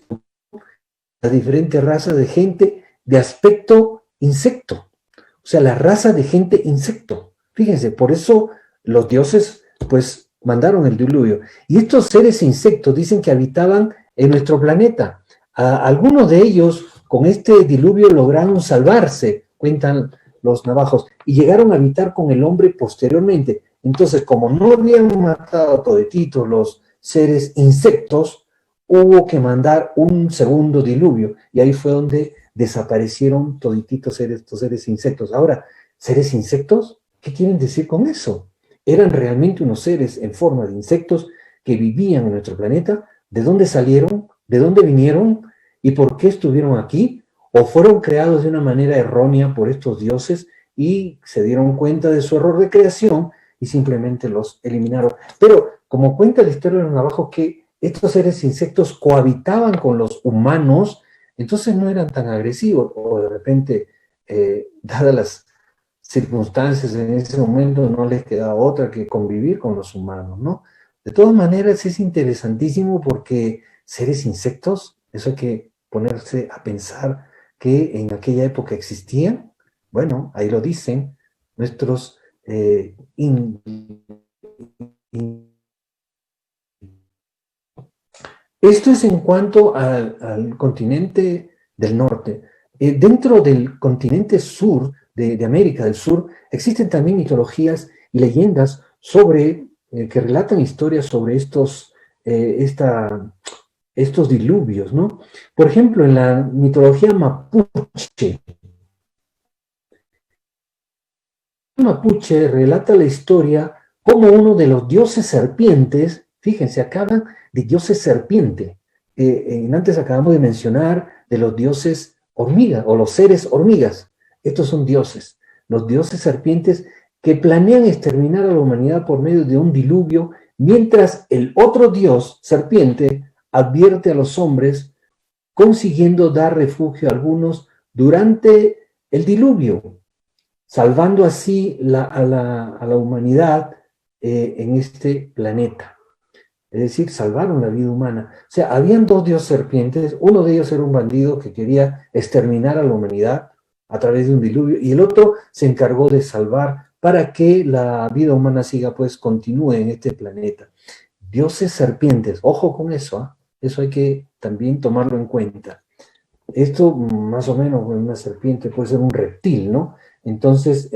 diferente raza de gente de aspecto insecto. O sea, la raza de gente insecto. Fíjense, por eso los dioses, pues, mandaron el diluvio. Y estos seres insectos dicen que habitaban en nuestro planeta. Algunos de ellos, con este diluvio, lograron salvarse, cuentan los navajos, y llegaron a habitar con el hombre posteriormente. Entonces, como no habían matado a todititos los seres insectos, hubo que mandar un segundo diluvio, y ahí fue donde desaparecieron todititos estos seres insectos. Ahora, ¿seres insectos? ¿Qué quieren decir con eso? Eran realmente unos seres en forma de insectos que vivían en nuestro planeta. ¿De dónde salieron? ¿De dónde vinieron? ¿Y por qué estuvieron aquí? ¿O fueron creados de una manera errónea por estos dioses y se dieron cuenta de su error de creación y simplemente los eliminaron? Pero, como cuenta la historia de los navajos, que estos seres insectos cohabitaban con los humanos, entonces no eran tan agresivos, o de repente, dadas las circunstancias en ese momento, no les quedaba otra que convivir con los humanos, ¿no? De todas maneras, es interesantísimo porque seres insectos, eso hay que ponerse a pensar que en aquella época existían. Bueno, ahí lo dicen, nuestros esto es en cuanto al continente del norte. Dentro del continente sur, de América del Sur, existen también mitologías y leyendas sobre, que relatan historias sobre estos diluvios, ¿no? Por ejemplo, en la mitología mapuche relata la historia como uno de los dioses serpientes, fíjense, acaban de dioses serpiente. Antes acabamos de mencionar de los dioses hormiga o los seres hormigas. Estos son dioses, los dioses serpientes que planean exterminar a la humanidad por medio de un diluvio, mientras el otro dios serpiente advierte a los hombres, consiguiendo dar refugio a algunos durante el diluvio, salvando así a la humanidad en este planeta. Es decir, salvaron la vida humana. O sea, habían dos dioses serpientes, uno de ellos era un bandido que quería exterminar a la humanidad a través de un diluvio, y el otro se encargó de salvar para que la vida humana siga, pues, continúe en este planeta. Dioses serpientes, ojo con eso, ¿eh? Eso hay que también tomarlo en cuenta. Esto, más o menos, una serpiente puede ser un reptil, ¿no? Entonces,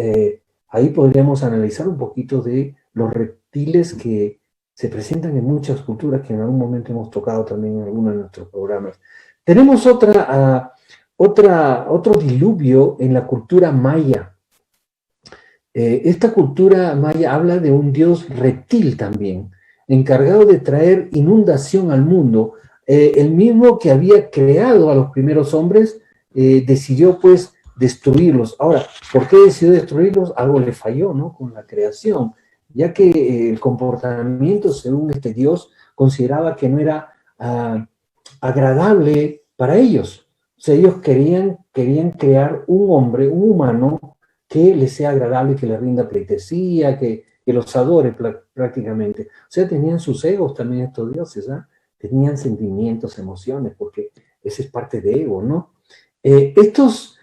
ahí podríamos analizar un poquito de los reptiles que se presentan en muchas culturas, que en algún momento hemos tocado también en algunos de nuestros programas. Tenemos otro diluvio en la cultura maya. Esta cultura maya habla de un dios reptil también, encargado de traer inundación al mundo. El mismo que había creado a los primeros hombres, decidió pues destruirlos. Ahora, ¿por qué decidió destruirlos? Algo le falló, ¿no? Con la creación, ya que el comportamiento, según este dios, consideraba que no era agradable para ellos. O sea, ellos querían crear un hombre, un humano, que les sea agradable, que les rinda pleitesía, que los adore prácticamente. O sea, tenían sus egos también estos dioses, ¿ah? Tenían sentimientos, emociones, porque ese es parte de ego, ¿no? Estos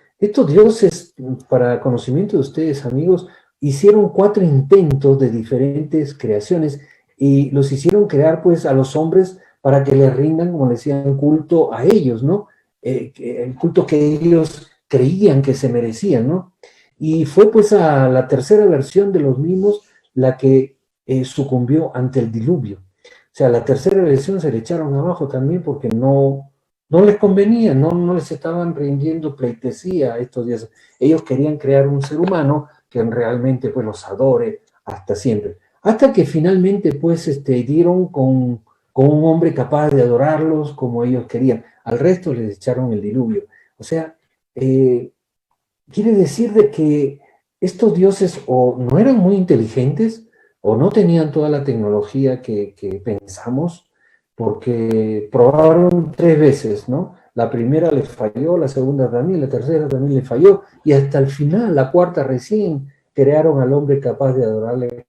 dioses, para conocimiento de ustedes, amigos, hicieron 4 intentos de diferentes creaciones y los hicieron crear, pues, a los hombres para que les rindan, como decían, culto a ellos, ¿no? El culto que ellos creían que se merecían, ¿no? Y fue pues a la tercera versión de los mismos la que sucumbió ante el diluvio. O sea, la tercera versión se le echaron abajo también porque no les convenía, no les estaban rindiendo pleitesía a estos días. Ellos querían crear un ser humano que realmente pues los adore hasta siempre. Hasta que finalmente pues dieron con un hombre capaz de adorarlos como ellos querían. Al resto les echaron el diluvio. O sea, quiere decir de que estos dioses o no eran muy inteligentes o no tenían toda la tecnología que pensamos, porque probaron tres veces, ¿no? La primera les falló, la segunda también, la tercera también les falló, y hasta el final, la cuarta recién, crearon al hombre capaz de adorarle.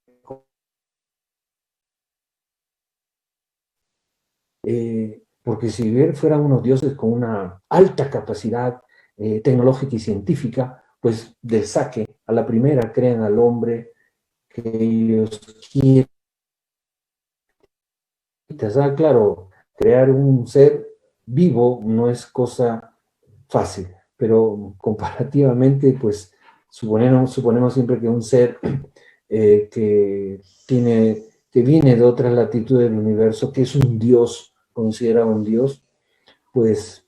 Porque si bien fueran unos dioses con una alta capacidad tecnológica y científica, pues del saque a la primera crean al hombre que ellos quieren. O sea, claro, crear un ser vivo no es cosa fácil, pero comparativamente, pues suponemos siempre que un ser que viene de otras latitudes del universo, que es un dios, considerado un dios, pues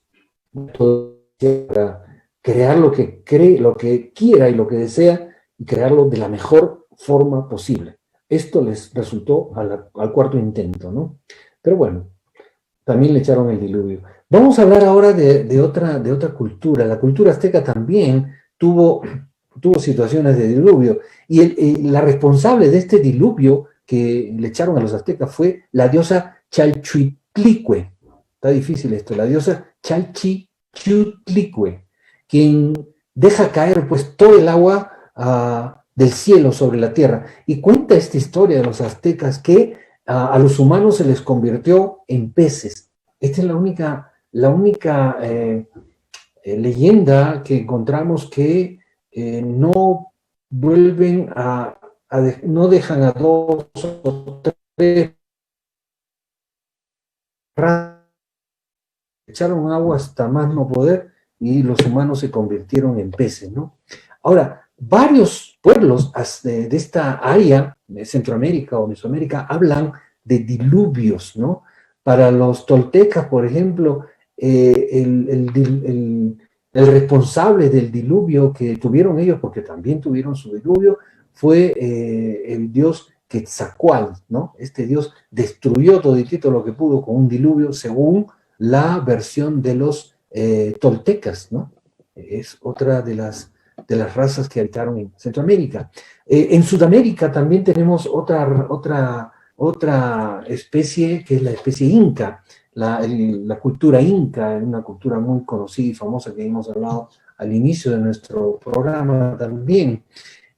todo para crear lo que cree, lo que quiera y lo que desea, y crearlo de la mejor forma posible. Esto les resultó al cuarto intento, ¿no? Pero bueno, también le echaron el diluvio. Vamos a hablar ahora de otra cultura. La cultura azteca también tuvo situaciones de diluvio. Y la responsable de este diluvio que le echaron a los aztecas fue la diosa Chalchiuhtlicue. Está difícil esto. La diosa Chalchiuhtlicue, quien deja caer pues todo el agua del cielo sobre la tierra. Y cuenta esta historia de los aztecas que a los humanos se les convirtió en peces. Esta es la única leyenda que encontramos que no vuelven no dejan a dos o tres razas, echaron agua hasta más no poder y los humanos se convirtieron en peces, ¿no? Ahora, varios pueblos de esta área, de Centroamérica o Mesoamérica, hablan de diluvios, ¿no? Para los toltecas, por ejemplo, el responsable del diluvio que tuvieron ellos, porque también tuvieron su diluvio, fue el dios Quetzalcóatl, ¿no? Este dios destruyó toditito lo que pudo con un diluvio según la versión de los toltecas, ¿no? Es otra de las razas que habitaron en Centroamérica. En Sudamérica también tenemos otra especie, que es la especie inca, la cultura inca, una cultura muy conocida y famosa que hemos hablado al inicio de nuestro programa también.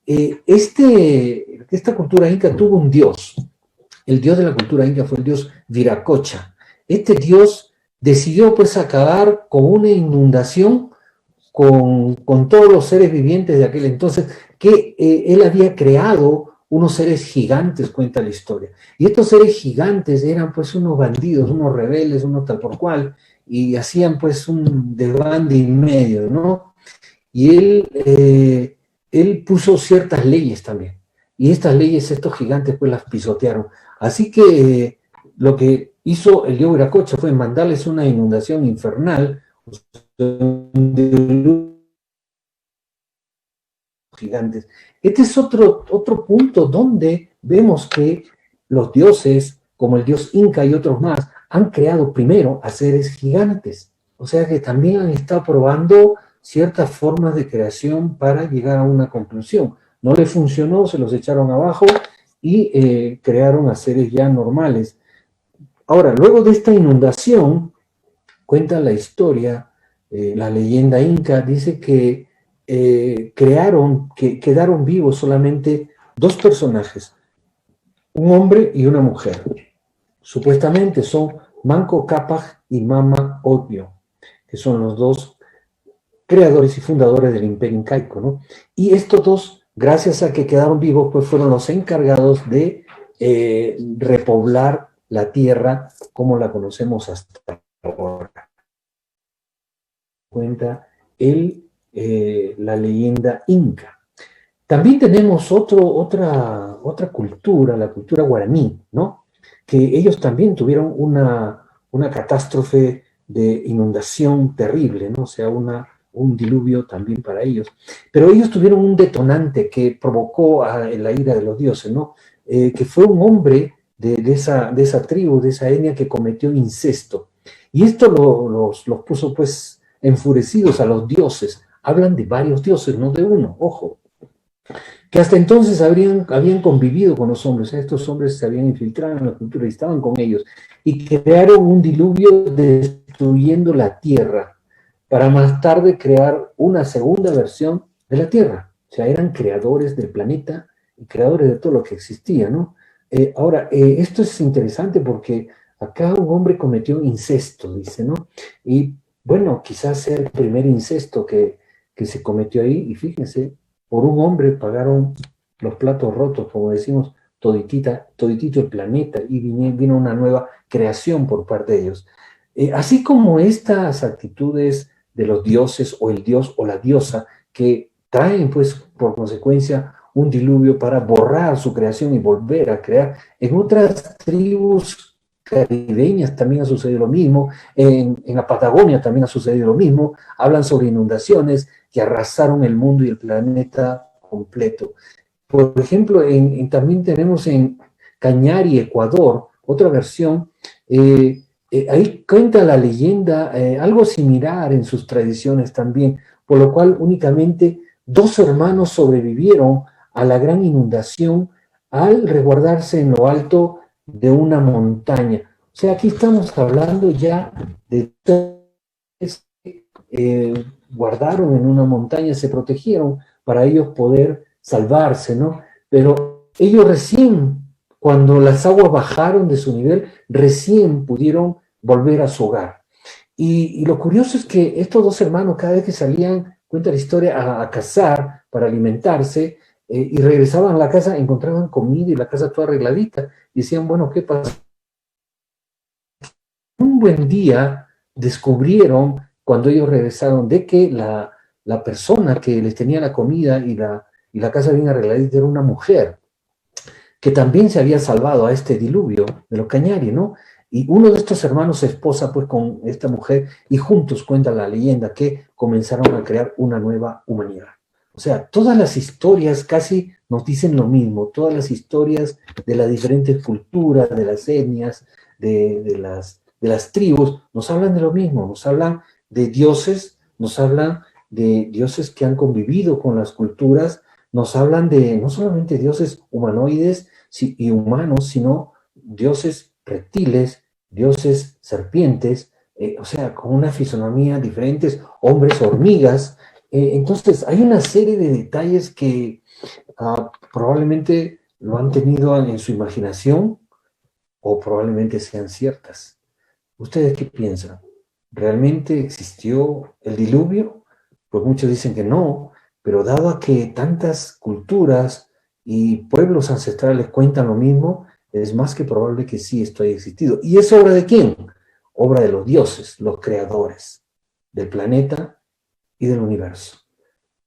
Esta cultura inca tuvo un dios. El dios de la cultura inca fue el dios Viracocha. Este dios decidió pues acabar con una inundación con todos los seres vivientes de aquel entonces, que él había creado unos seres gigantes, cuenta la historia. Y estos seres gigantes eran pues unos bandidos, unos rebeldes, unos tal por cual, y hacían pues un desbande en medio, ¿no? Y él puso ciertas leyes también. Y estas leyes, estos gigantes, pues las pisotearon. Así que lo que hizo el dios Viracocha fue mandarles una inundación infernal de gigantes. Este es otro punto donde vemos que los dioses, como el dios Inca y otros más, han creado primero a seres gigantes. O sea que también han estado probando ciertas formas de creación para llegar a una conclusión. No les funcionó, se los echaron abajo y crearon a seres ya normales. Ahora, luego de esta inundación, cuenta la historia, la leyenda inca, dice que que quedaron vivos solamente dos personajes, un hombre y una mujer. Supuestamente son Manco Cápac y Mama Ocllo, que son los dos creadores y fundadores del Imperio Incaico, ¿no? Y estos dos, gracias a que quedaron vivos, pues fueron los encargados de repoblar la tierra como la conocemos hasta ahora. Cuenta el la leyenda inca. También tenemos otra cultura, la cultura guaraní, ¿no? Que ellos también tuvieron una catástrofe de inundación terrible, ¿no? O sea, un diluvio también para ellos. Pero ellos tuvieron un detonante que provocó la ira de los dioses, ¿no? Que fue un hombre de esa tribu, de esa etnia que cometió incesto. Y esto los puso pues enfurecidos a los dioses. Hablan de varios dioses, no de uno, ojo, que hasta entonces habían convivido con los hombres. Estos hombres se habían infiltrado en la cultura y estaban con ellos, y crearon un diluvio destruyendo la tierra, para más tarde crear una segunda versión de la tierra. O sea, eran creadores del planeta y creadores de todo lo que existía, ¿no? Ahora, esto es interesante porque acá un hombre cometió incesto, dice, ¿no? Y bueno, quizás sea el primer incesto que se cometió ahí, y fíjense, por un hombre pagaron los platos rotos, como decimos, toditito el planeta, y vino una nueva creación por parte de ellos. Así como estas actitudes de los dioses, o el dios o la diosa, que traen pues por consecuencia un diluvio para borrar su creación y volver a crear, en otras tribus caribeñas también ha sucedido lo mismo, en la Patagonia también ha sucedido lo mismo. Hablan sobre inundaciones que arrasaron el mundo y el planeta completo. Por ejemplo, también tenemos en Cañari, Ecuador, otra versión. Ahí cuenta la leyenda algo similar en sus tradiciones también, por lo cual únicamente 2 hermanos sobrevivieron a la gran inundación al resguardarse en lo alto de una montaña. O sea, aquí estamos hablando ya de guardaron en una montaña, se protegieron para ellos poder salvarse, ¿no? Pero ellos recién, cuando las aguas bajaron de su nivel, recién pudieron volver a su hogar. Y lo curioso es que estos 2 hermanos, cada vez que salían, cuenta la historia, a cazar para alimentarse, y regresaban a la casa, encontraban comida y la casa toda arregladita, y decían, bueno, ¿qué pasa? Un buen día descubrieron, cuando ellos regresaron, de que la persona que les tenía la comida y la casa bien arregladita era una mujer que también se había salvado a este diluvio de los Cañari, ¿no? Y uno de estos hermanos se esposa pues con esta mujer, y juntos, cuenta la leyenda, que comenzaron a crear una nueva humanidad. O sea, todas las historias casi nos dicen lo mismo, todas las historias de las diferentes culturas, de las etnias, de las tribus, nos hablan de lo mismo, nos hablan de dioses, nos hablan de dioses que han convivido con las culturas, nos hablan de no solamente dioses humanoides y humanos, sino dioses reptiles, dioses serpientes, o sea, con una fisonomía diferentes, hombres hormigas. Entonces, hay una serie de detalles que probablemente lo han tenido en su imaginación, o probablemente sean ciertas. ¿Ustedes qué piensan? ¿Realmente existió el diluvio? Pues muchos dicen que no, pero dado a que tantas culturas y pueblos ancestrales cuentan lo mismo, es más que probable que sí esto haya existido. ¿Y es obra de quién? Obra de los dioses, los creadores del planeta y del universo.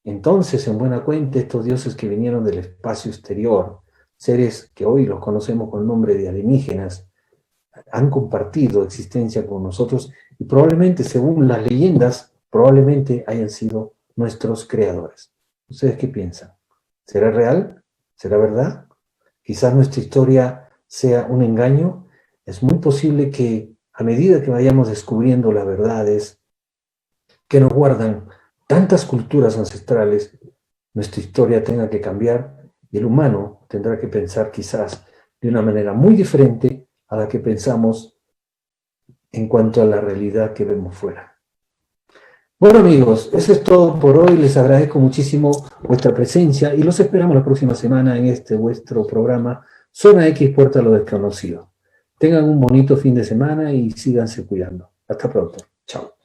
Entonces, en buena cuenta, estos dioses que vinieron del espacio exterior, seres que hoy los conocemos con el nombre de alienígenas, han compartido existencia con nosotros, y probablemente, según las leyendas, probablemente hayan sido nuestros creadores. ¿Ustedes qué piensan? ¿Será real? ¿Será verdad? Quizás nuestra historia sea un engaño. Es muy posible que a medida que vayamos descubriendo las verdades que nos guardan tantas culturas ancestrales, nuestra historia tenga que cambiar, y el humano tendrá que pensar quizás de una manera muy diferente a la que pensamos en cuanto a la realidad que vemos fuera. Bueno, amigos, eso es todo por hoy. Les agradezco muchísimo vuestra presencia y los esperamos la próxima semana en este vuestro programa Zona X, Puerta a lo Desconocido. Tengan un bonito fin de semana y síganse cuidando. Hasta pronto. Chao.